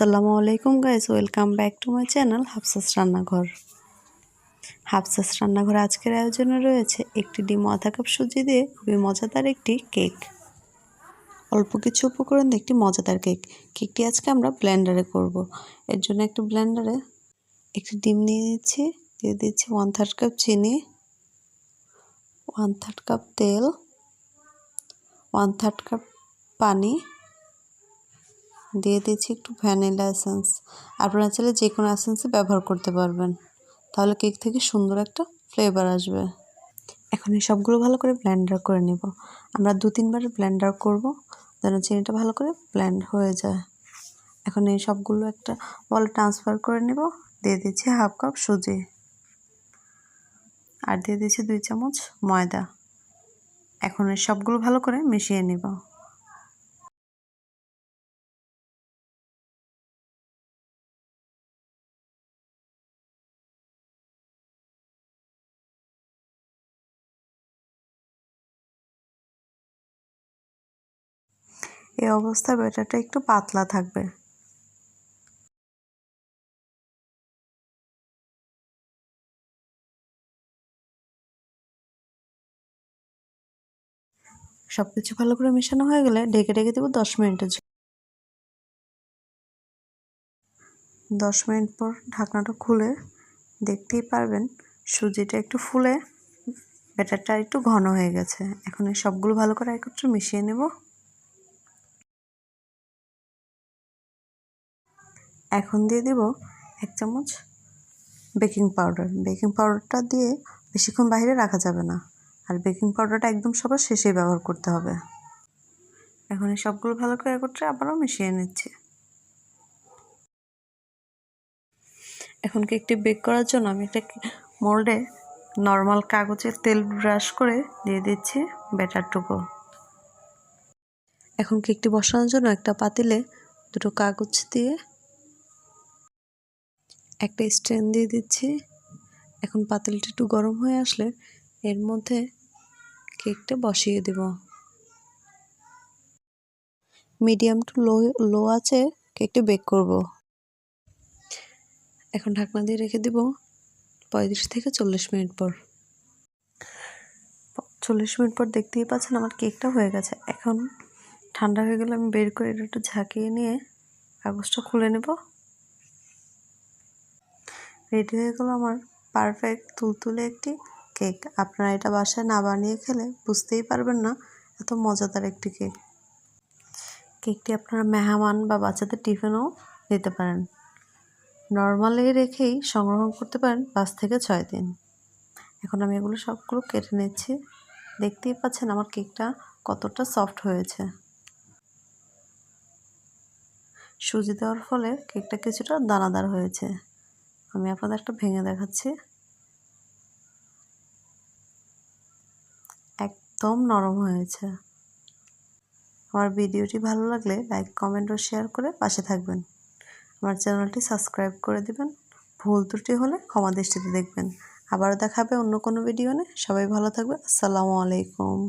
আসসালামু আলাইকুম guys, welcome back to my channel Hafsa's Rannaghor. Hafsa's রান্নাঘরে আজকের আয়োজনে রয়েছে একটি ডিম, আধা কাপ সুজি দিয়ে খুবই মজাদার একটি কেক। অল্প কিছু উপকরণ দিয়ে একটি মজাদার কেকটি আজকে আমরা ব্লেন্ডারে করব। এর জন্য একটি ব্লেন্ডারে একটি ডিম নিয়ে নিচ্ছি, দিয়ে দিচ্ছি 1/3 কাপ চিনি, 1/3 কাপ তেল, 1/3 কাপ পানি, দিয়ে দিচ্ছি একটু ভ্যানিলা এসেন্স। আপনারা চাইলে যে কোনো এসেন্সই ব্যবহার করতে পারবেন, তাহলে কেক থেকে সুন্দর একটা ফ্লেভার আসবে। এখন এই সবগুলো ভালো করে ব্লেন্ডার করে নেব। আমরা 2-3 বার ব্লেন্ডার করব যেন চিনিটা ভালো করে ব্লেন্ড হয়ে যায়। এখন এই সবগুলো একটা বলে ট্রান্সফার করে নেব। দিয়ে দিচ্ছি 1/2 কাপ সুজি আর দিয়ে দিচ্ছি 2 চামচ ময়দা। এখন এই সবগুলো ভালো করে মিশিয়ে নেব। এই অবস্থায় ব্যাটারটা একটু পাতলা থাকবে। সবকিছু ভালো করে মেশানো হয়ে গেলে ঢেকে দেবো 10 মিনিটের জন্য। 10 মিনিট পর ঢাকনাটা খুলে দেখতেই পারবেন সুজিটা একটু ফুলে ব্যাটারটা একটু ঘন হয়ে গেছে। এখন এই সবগুলো ভালো করে একত্রে মিশিয়ে নেব। এখন দিয়ে দেব 1 চামচ বেকিং পাউডার। বেকিং পাউডারটা দিয়ে বেশিক্ষণ বাইরে রাখা যাবে না, আর বেকিং পাউডারটা একদম সবার শেষে ব্যবহার করতে হবে। এখন এই সবগুলো ভালো করে একত্রে আবারও মিশিয়ে নিচ্ছি। এখন কেকটি বেক করার জন্য আমি একটা মোল্ডে নর্মাল কাগজের তেল ব্রাশ করে দিয়ে দিচ্ছি ব্যাটারটুকু। এখন কেকটি বসানোর জন্য একটা পাতিলে 2টো কাগজ দিয়ে একটা স্ট্যান্ড দিয়ে দিচ্ছি। এখন পাতিলটা একটু গরম হয়ে আসলে এর মধ্যে কেকটা বসিয়ে দেব। মিডিয়াম টু লো আছে কেকটি বেক করব। এখন ঢাকনা দিয়ে রেখে দেব 35 থেকে 40 মিনিট পর। 40 মিনিট পর দেখতেই পাচ্ছেন আমার কেকটা হয়ে গেছে। এখন ঠান্ডা হয়ে গেলে আমি বের করে এটা একটু ঝাঁকিয়ে নিয়ে কাগজটা খুলে নেব। রেডি হয়ে গেল আমার পারফেক্ট তুলতুলে একটি কেক। আপনারা এটা বাসায় না বানিয়ে খেলে বুঝতেই পারবেন না এত মজাদার একটি কেক। কেকটি আপনারা মেহমান বা বাচ্চাদের টিফিনেও দিতে পারেন। নর্মালি রেখেই সংরক্ষণ করতে পারেন 5 থেকে 6 দিন। এখন আমি এগুলো সবগুলো কেটে নিচ্ছি। দেখতেই পাচ্ছেন আমার কেকটা কতটা সফট হয়েছে। সুজি দেওয়ার ফলে কেকটা কিছুটা দানাদার হয়েছে। আমি আপনাদের একটা ভেঙে দেখাচ্ছি। একদম নরম হয়েছে। আমার ভিডিওটি ভালো লাগলে লাইক, কমেন্ট ও শেয়ার করে পাশে থাকবেন। আমার চ্যানেলটি সাবস্ক্রাইব করে দিবেন। ভুল ত্রুটি হলে ক্ষমা দৃষ্টিতে দেখবেন। আবারও দেখা হবে অন্য কোনো ভিডিও নিয়ে। সবাই ভালো থাকবে। আসসালামু আলাইকুম।